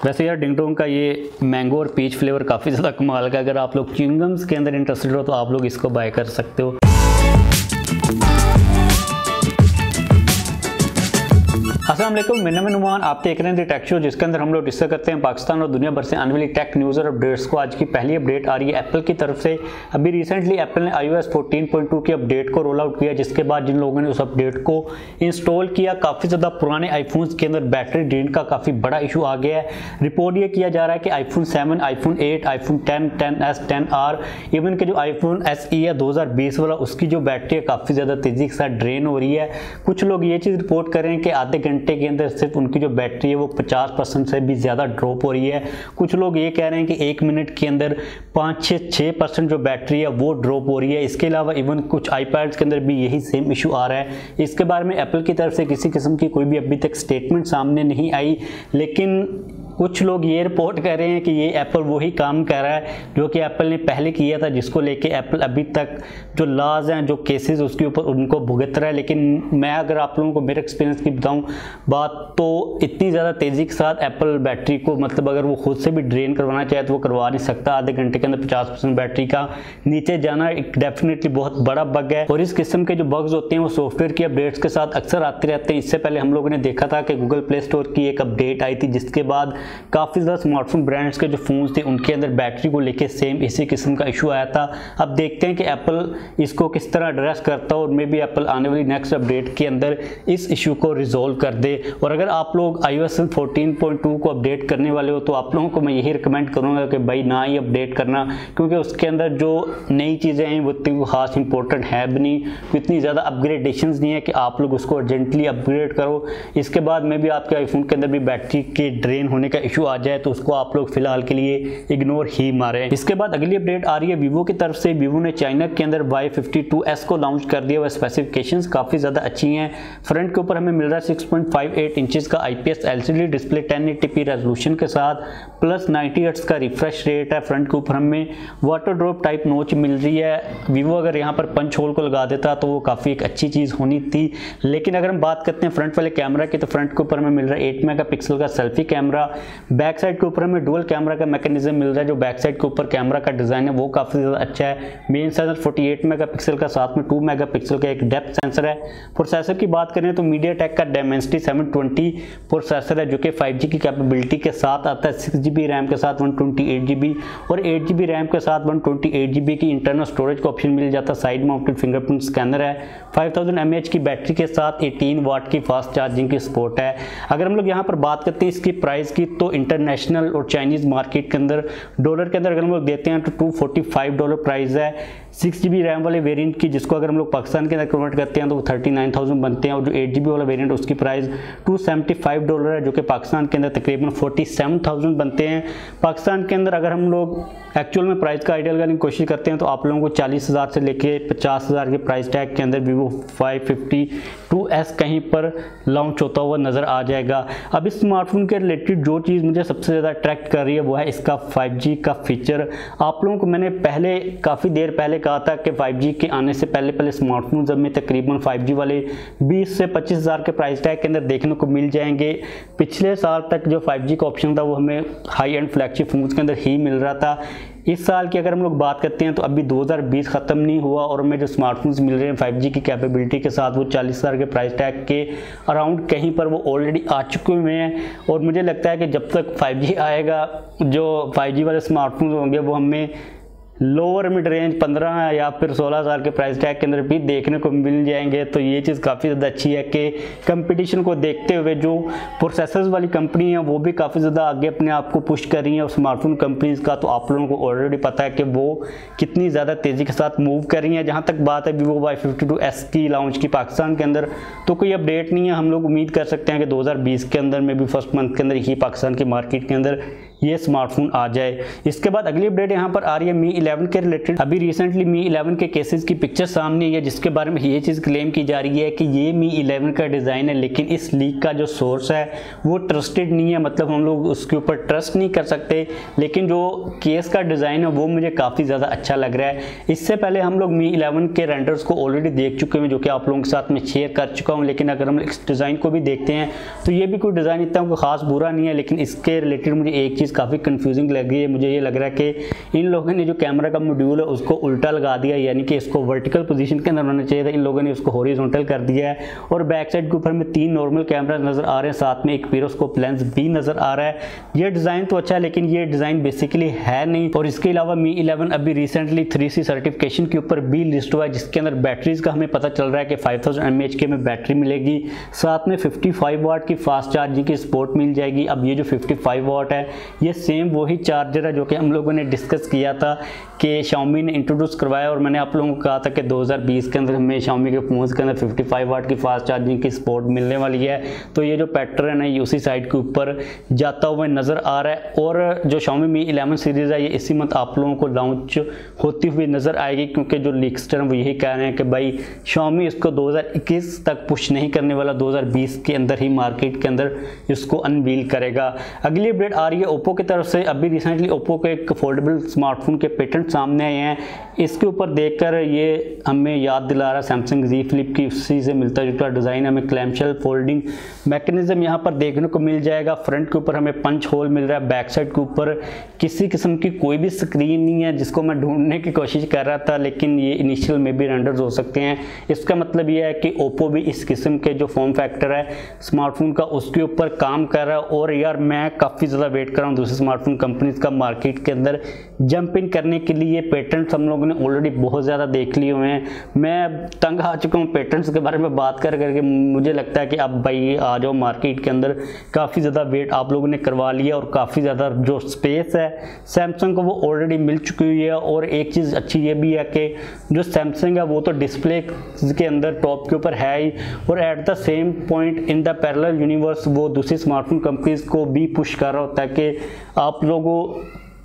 वैसे यार ding dong का ये मैंगो और पीच फ्लेवर काफ़ी ज़्यादा कमाल का, अगर आप लोग च्युइंगम्स के अंदर इंटरेस्टेड हो तो आप लोग इसको बाय कर सकते हो। अस्सलाम वालेकुम, मेरा नाम है नुमान, आप देख रहे हैं टेक शो, जिसके अंदर हम लोग डिस्कस करते हैं पाकिस्तान और दुनिया भर से आने वाली टेक न्यूज़ और अपडेट्स को। आज की पहली अपडेट आ रही है एप्पल की तरफ से। अभी रिसेंटली एप्पल ने iOS 14.2 की अपडेट को रोल आउट किया, जिसके बाद जिन लोगों ने उस अपडेट को इंस्टॉल किया, काफ़ी ज़्यादा पुराने आईफोन्स के अंदर बैटरी ड्रेन का काफ़ी बड़ा इशू आ गया है। रिपोर्ट ये किया जा रहा है कि iPhone 7, iPhone 8, iPhone 10, 10s, 10R, even के जो iPhone SE है 2020 वाला, उसकी जो बैटरी है काफ़ी ज़्यादा तेज़ी के साथ ड्रेन हो रही है। कुछ लोग ये चीज़ रिपोर्ट कर रहे हैं कि आधे घंटे के अंदर सिर्फ उनकी जो बैटरी है वो 50% से भी ज़्यादा ड्रॉप हो रही है। कुछ लोग ये कह रहे हैं कि 1 मिनट के अंदर 5-6% जो बैटरी है वो ड्रॉप हो रही है। इसके अलावा इवन कुछ आईपैड्स के अंदर भी यही सेम इशू आ रहा है। इसके बारे में एप्पल की तरफ से किसी किस्म की कोई भी अभी तक स्टेटमेंट सामने नहीं आई, लेकिन कुछ लोग ये रिपोर्ट कर रहे हैं कि ये एप्पल वही काम कर रहा है जो कि एप्पल ने पहले किया था, जिसको लेके एप्पल अभी तक जो लॉज हैं, जो केसेस उसके ऊपर उनको भुगत रहा है। लेकिन मैं अगर आप लोगों को मेरे एक्सपीरियंस की बताऊं बात, तो इतनी ज़्यादा तेज़ी के साथ एप्पल बैटरी को, मतलब अगर वो खुद से भी ड्रेन करवाना चाहे तो वो करवा नहीं सकता। आधे घंटे के अंदर 50% बैटरी का नीचे जाना एक डेफिनेटली बहुत बड़ा बग है। और इस किस्म के जो बग्स होते हैं वो सॉफ्टवेयर की अपडेट्स के साथ अक्सर आते रहते हैं। इससे पहले हम लोगों ने देखा था कि गूगल प्ले स्टोर की एक अपडेट आई थी, जिसके बाद काफ़ी ज़्यादा स्मार्टफोन ब्रांड्स के जो फ़ोन्स थे उनके अंदर बैटरी को लेके सेम इसी किस्म का इशू आया था। अब देखते हैं कि एप्पल इसको किस तरह एड्रेस करता है, और मे बी एप्पल आने वाली नेक्स्ट अपडेट के अंदर इस इशू को रिजोल्व कर दे। और अगर आप लोग iOS 14.2 को अपडेट करने वाले हो तो आप लोगों को मैं यही रिकमेंड करूँगा कि भाई ना ही अपडेट करना, क्योंकि उसके अंदर जो नई चीज़ें हैं वो इतनी खास इंपॉर्टेंट है भी नहीं, इतनी ज़्यादा अपग्रेडेशंस नहीं है कि आप लोग उसको अर्जेंटली अपग्रेड करो। इसके बाद में भी आपके आईफोन के अंदर भी बैटरी के ड्रेन होने का इशू आ जाए तो उसको आप लोग फिलहाल के लिए इग्नोर ही मारें। इसके बाद अगली अपडेट आ रही है वीवो की तरफ से। वीवो ने चाइना के अंदर Y52s को लॉन्च कर दिया। वह स्पेसिफिकेशंस काफ़ी ज़्यादा अच्छी हैं। फ्रंट के ऊपर हमें मिल रहा है 6.58 इंचेस का IPS LCD display 1080p resolution के साथ, प्लस 90 हर्ट्ज का रिफ्रेश रेट है। फ्रंट के ऊपर हमें वाटर ड्रॉप टाइप नोच मिल रही है। वीवो अगर यहाँ पर पंच होल को लगा देता तो वो काफ़ी एक अच्छी चीज़ होनी थी। लेकिन अगर हम बात करते हैं फ्रंट वाले कैमरा की, तो फ्रंट के ऊपर हमें मिल रहा है 8 मेगापिक्सल का सेल्फी कैमरा। बैक साइड के ऊपर हमें डुअल कैमरा का मैकेनिज्म मिल रहा है। जो बैक साइड के ऊपर कैमरा का डिज़ाइन है वो काफ़ी ज़्यादा अच्छा है। मेन सेंसर 48 मेगापिक्सल का, साथ में 2 मेगापिक्सल का एक डेप्थ सेंसर है। प्रोसेसर की बात करें तो मीडियाटेक का डायमेंसिटी 720 प्रोसेसर है, जो कि 5G की कैपेबिलिटी के साथ आता है। 6GB रैम के साथ 128GB और 8GB रैम के साथ 128GB की इंटरनल स्टोरेज का ऑप्शन मिल जाता है। साइड माउंटेड फिंगरप्रिंट स्कैनर है। 5000 mAh की बैटरी के साथ 18 वाट की फास्ट चार्जिंग की सपोर्ट है। अगर हम लोग यहाँ पर बात करते हैं इसकी प्राइस की, तो इंटरनेशनल और चाइनीज़ मार्केट के अंदर डॉलर के अंदर अगर हम लोग देते हैं तो $245 प्राइस है। 6GB रैम वाले वेरिएंट की, जिसको अगर हम लोग पाकिस्तान के अंदर कन्वर्ट करते हैं तो वो 39,000 बनते हैं। और जो 8GB वाला वेरिएंट उसकी प्राइस $275 है, जो कि पाकिस्तान के अंदर तकरीबन 47,000 बनते हैं। पाकिस्तान के अंदर अगर हम लोग एक्चुअल में प्राइस का आइडिया लगाने की कोशिश करते हैं तो आप लोगों को 40,000 से लेके 50,000 के प्राइस टैग के अंदर ViVo Y52s कहीं पर लॉन्च होता हुआ नज़र आ जाएगा। अब इस स्मार्टफोन के रिलेटेड जो चीज़ मुझे सबसे ज़्यादा अट्रैक्ट कर रही है वो है इसका 5G का फीचर। आप लोगों को मैंने पहले काफ़ी देर पहले कहा था कि 5G के आने से पहले स्मार्टफोन्स हमें तकरीबन 5G वाले 20 से 25,000 के प्राइस टैग के अंदर देखने को मिल जाएंगे। पिछले साल तक जो 5G का ऑप्शन था वो हमें हाई एंड फ्लैगशिप फोन्स के अंदर ही मिल रहा था। इस साल की अगर हम लोग बात करते हैं तो अभी 2020 ख़त्म नहीं हुआ और हमें जो स्मार्टफोन्स मिल रहे हैं 5G की कैपेबिलिटी के साथ वो 40,000 के प्राइस टैग के अराउंड कहीं पर वो ऑलरेडी आ चुके हुए हैं। और मुझे लगता है कि जब तक 5G आएगा, जो 5G वाले स्मार्टफोन्स होंगे वो हमें लोअर मिड रेंज 15 या फिर 16,000 के प्राइस टैग के अंदर भी देखने को मिल जाएंगे। तो ये चीज़ काफ़ी ज़्यादा अच्छी है कि कंपटीशन को देखते हुए जो प्रोसेसर्स वाली कंपनी है वो भी काफ़ी ज़्यादा आगे अपने आप को पुश कर रही हैं। और स्मार्टफोन कंपनीज़ का तो आप लोगों को ऑलरेडी पता है कि वो कितनी ज़्यादा तेज़ी के साथ मूव कर रही हैं। जहाँ तक बात है ViVo Y52s की लॉन्च की पाकिस्तान के अंदर, तो कोई अपडेट नहीं है। हम लोग उम्मीद कर सकते हैं कि 2020 के अंदर में भी फर्स्ट मंथ के अंदर ही पाकिस्तान की मार्केट के अंदर ये स्मार्टफोन आ जाए। इसके बाद अगली अपडेट यहाँ पर आ रही है Mi 11 के रिलेटेड अभी रिसेंटली मी 11 के केसेस की पिक्चर सामने आई है, जिसके बारे में ये चीज़ क्लेम की जा रही है कि ये मी 11 का डिज़ाइन है, लेकिन इस लीक का जो सोर्स है वो ट्रस्टेड नहीं है, मतलब हम लोग उसके ऊपर ट्रस्ट नहीं कर सकते। लेकिन जो केस का डिज़ाइन है वो मुझे काफ़ी ज़्यादा अच्छा लग रहा है। इससे पहले हम लोग मी 11 के रेंडर्स को ऑलरेडी देख चुके हैं, जो कि आप लोगों के साथ में शेयर कर चुका हूँ। लेकिन अगर हम इस डिज़ाइन को भी देखते हैं तो ये भी कोई डिज़ाइन इतना कोई ख़ास बुरा नहीं है, लेकिन इसके रिलेटेड मुझे एक चीज़ काफ़ी कंफ्यूजिंग लग रही है। मुझे ये लग रहा है कि इन लोगों ने जो कैमरा का मॉड्यूल है उसको उल्टा लगा दिया, यानी कि इसको वर्टिकल पोजीशन के अंदर होना चाहिए था, इन लोगों ने उसको हॉरिजॉन्टल कर दिया है। और बैक साइड के ऊपर में 3 नॉर्मल कैमरा नज़र आ रहे हैं, साथ में एक पेरिस्कोप लेंस भी नज़र आ रहा है। ये डिज़ाइन तो अच्छा है, लेकिन ये डिज़ाइन बेसिकली है नहीं। और इसके अलावा मी 11 अभी रिसेंटली 3C सर्टिफिकेशन के ऊपर भी लिस्ट हुआ है, जिसके अंदर बैटरीज का हमें पता चल रहा है कि 5000 mAh की हमें बैटरी मिलेगी, साथ में 55 वाट की फास्ट चार्जिंग की सपोर्ट मिल जाएगी। अब ये जो 55 वाट है ये सेम वही चार्जर है जो कि हम लोगों ने डिस्कस किया था कि Xiaomi ने इंट्रोड्यूस करवाया, और मैंने आप लोगों को कहा था कि 2020 के अंदर हमें Xiaomi के फोन्स के अंदर 55 वाट की फास्ट चार्जिंग की सपोर्ट मिलने वाली है। तो ये जो पैटर्न है ये उसी साइड के ऊपर जाता हुआ नज़र आ रहा है। और जो Xiaomi Mi 11 सीरीज़ है ये इसी मंथ आप लोगों को लॉन्च होती हुई नज़र आएगी, क्योंकि जो लीक्स्टर हैं वो यही कह रहे हैं कि भाई Xiaomi इसको 2021 तक पुश नहीं करने वाला, 2020 के अंदर ही मार्केट के अंदर इसको अनवील करेगा। अगली अपडेट आ रही है ओप्पो की तरफ से। अभी रिसेंटली ओप्पो के एक फोल्डेबल स्मार्टफोन के पेटेंट सामने आए हैं। इसके ऊपर देखकर ये हमें याद दिला रहा है सैमसंग Z Flip की, उसी से मिलता जुलता डिज़ाइन। हमें क्लैम्पशेल फोल्डिंग मैकेनिज्म यहाँ पर देखने को मिल जाएगा। फ्रंट के ऊपर हमें पंच होल मिल रहा है, बैक साइड के ऊपर किसी किस्म की कोई भी स्क्रीन नहीं है, जिसको मैं ढूंढने की कोशिश कर रहा था, लेकिन ये इनिशियल में भी रेंडर्स हो सकते हैं। इसका मतलब ये है कि ओप्पो भी इस किस्म के जो फॉर्म फैक्टर है स्मार्टफोन का उसके ऊपर काम कर रहा है। और यार मैं काफ़ी ज़्यादा वेट कर रहा हूँ दूसरे स्मार्टफोन कंपनीज का मार्केट के अंदर जंप इन करने के लिए। पेटेंट्स हम लोगों ने ऑलरेडी बहुत ज़्यादा देख लिए हुए हैं, मैं तंग आ चुका हूँ पेटेंट्स के बारे में बात कर करके। मुझे लगता है कि अब भाई आ जाओ मार्केट के अंदर, काफ़ी ज़्यादा वेट आप लोगों ने करवा लिया और काफ़ी ज़्यादा जो स्पेस है सैमसंग को वो ऑलरेडी मिल चुकी हुई है। और एक चीज़ अच्छी ये भी है कि जो सैमसंग है वो तो डिस्प्ले के अंदर टॉप के ऊपर है ही, और at the same point in the parallel universe वो दूसरी स्मार्टफोन कंपनीज को भी पुश कर रहा होता है कि आप लोगों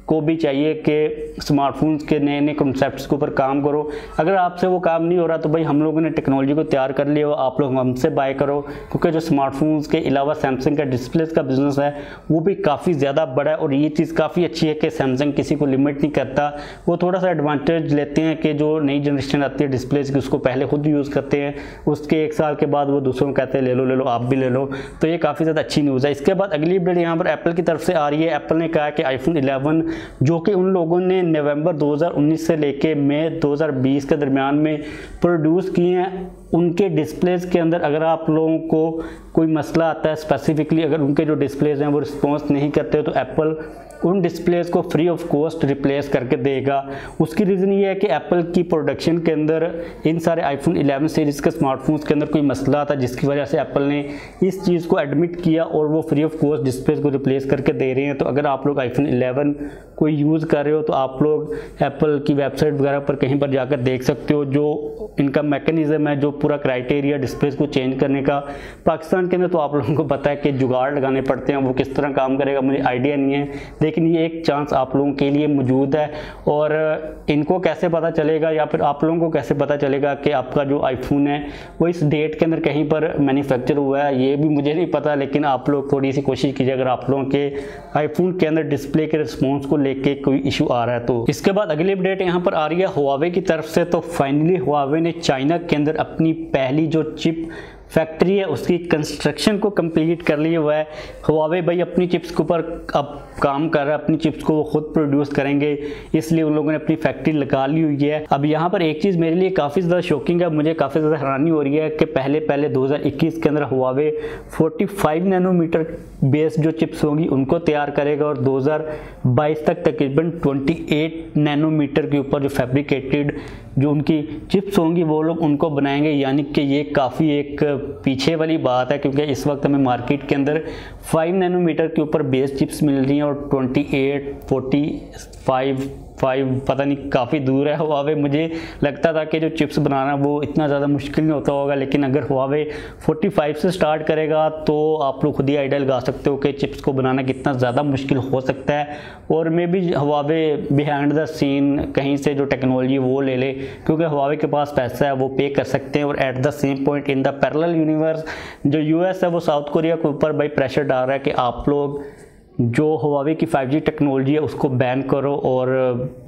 को भी चाहिए कि स्मार्टफोन्स के नए नए कॉन्सेप्ट्स के ऊपर काम करो। अगर आपसे वो काम नहीं हो रहा तो भाई हम लोगों ने टेक्नोलॉजी को तैयार कर लिया हो, आप लोग हमसे बाय करो, क्योंकि जो स्मार्टफोन्स के अलावा सैमसंग का डिस्प्लेस का बिजनेस है वो भी काफ़ी ज़्यादा बड़ा है। और ये चीज़ काफ़ी अच्छी है कि सैमसंग किसी को लिमिट नहीं करता, वो थोड़ा सा एडवांटेज लेते हैं कि जो नई जनरेशन आती है डिस्प्लेस की उसको पहले खुद यूज़ करते हैं, उसके 1 साल के बाद वो दूसरों को कहते हैं ले लो आप भी ले लो। तो ये काफ़ी ज़्यादा अच्छी न्यूज़ है। इसके बाद अगली अपडेट यहाँ पर एप्पल की तरफ से आ रही है। एप्पल ने कहा कि iPhone 11 जो कि उन लोगों ने नवंबर 2019 से लेके मई 2020 के दरमियान में प्रोड्यूस किए हैं, उनके डिस्प्लेस के अंदर अगर आप लोगों को कोई मसला आता है, स्पेसिफिकली अगर उनके जो डिस्प्लेस हैं वो रिस्पॉन्स नहीं करते तो एप्पल उन डिस्प्लेस को फ्री ऑफ कॉस्ट रिप्लेस करके देगा। उसकी रीज़न ये है कि एप्पल की प्रोडक्शन के अंदर इन सारे iPhone 11 सीरीज़ के स्मार्टफोन्स के अंदर कोई मसला था, जिसकी वजह से एप्पल ने इस चीज़ को एडमिट किया और वो फ्री ऑफ कॉस्ट डिस्प्लेस को रिप्लेस करके दे रहे हैं। तो अगर आप लोग iPhone 11 को यूज़ कर रहे हो तो आप लोग एप्पल की वेबसाइट वगैरह पर कहीं पर जाकर देख सकते हो जो इनका मैकेनिज्म है, जो पूरा क्राइटेरिया डिस्प्लेस को चेंज करने का पाकिस्तान के अंदर तो आप लोगों को पता है कि जुगाड़ लगाने पड़ते हैं, वो किस तरह काम करेगा मुझे आइडिया नहीं है, लेकिन ये एक चांस आप लोगों के लिए मौजूद है। और इनको कैसे पता चलेगा या फिर आप लोगों को कैसे पता चलेगा कि आपका जो आईफोन है वो इस डेट के अंदर कहीं पर मैन्युफैक्चर हुआ है, ये भी मुझे नहीं पता, लेकिन आप लोग थोड़ी सी कोशिश कीजिए अगर आप लोगों के आईफोन के अंदर डिस्प्ले के रिस्पॉन्स को लेके कोई इशू आ रहा है तो। इसके बाद अगली अपडेट यहाँ पर आ रही है Huawei की तरफ से। तो फाइनली Huawei ने चाइना के अंदर अपनी पहली जो चिप फैक्ट्री है उसकी कंस्ट्रक्शन को कंप्लीट कर लिया हुआ है। Huawei भाई अपनी चिप्स के ऊपर अब काम कर रहा है, अपनी चिप्स को वो खुद प्रोड्यूस करेंगे, इसलिए उन लोगों ने अपनी फैक्ट्री लगा ली हुई है। अब यहाँ पर एक चीज़ मेरे लिए काफ़ी ज़्यादा शॉकिंग है, मुझे काफ़ी ज़्यादा हैरानी हो रही है कि पहले 2021 के अंदर Huawei 45 नैनोमीटर बेस्ड जो चिप्स होंगी उनको तैयार करेगा और 2022 तक तकरीबन 28 नैनोमीटर के ऊपर जो फैब्रिकेटेड जो उनकी चिप्स होंगी वो लोग उनको बनाएंगे। यानी कि ये काफ़ी एक पीछे वाली बात है, क्योंकि इस वक्त हमें मार्केट के अंदर 5 नैनोमीटर के ऊपर बेस चिप्स मिल रही हैं और 28, 45 पता नहीं काफ़ी दूर है Huawei। मुझे लगता था कि जो चिप्स बनाना वो इतना ज़्यादा मुश्किल नहीं होता होगा, लेकिन अगर Huawei 45 से स्टार्ट करेगा तो आप लोग खुद ही आइडिया लगा सकते हो कि चिप्स को बनाना कितना ज़्यादा मुश्किल हो सकता है। और maybe Huawei behind the scene कहीं से जो टेक्नोलॉजी वो ले ले, क्योंकि Huawei के पास पैसा है, वो पे कर सकते हैं। और at the same point in the parallel universe जो US है वो साउथ कोरिया के ऊपर भाई प्रेशर डाल रहा है कि आप लोग जो Huawei की 5G टेक्नोलॉजी है उसको बैन करो, और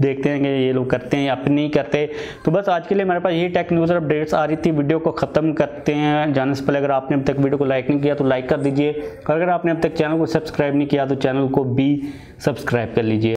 देखते हैं कि ये लोग करते हैं या फिर नहीं करते। तो बस आज के लिए मेरे पास यही टेक न्यूज़ और अपडेट्स आ रही थी। वीडियो को ख़त्म करते हैं जाने से पहले अगर आपने अब तक वीडियो को लाइक नहीं किया तो लाइक कर दीजिए, और अगर आपने अब तक चैनल को सब्सक्राइब नहीं किया तो चैनल को भी सब्सक्राइब कर लीजिए।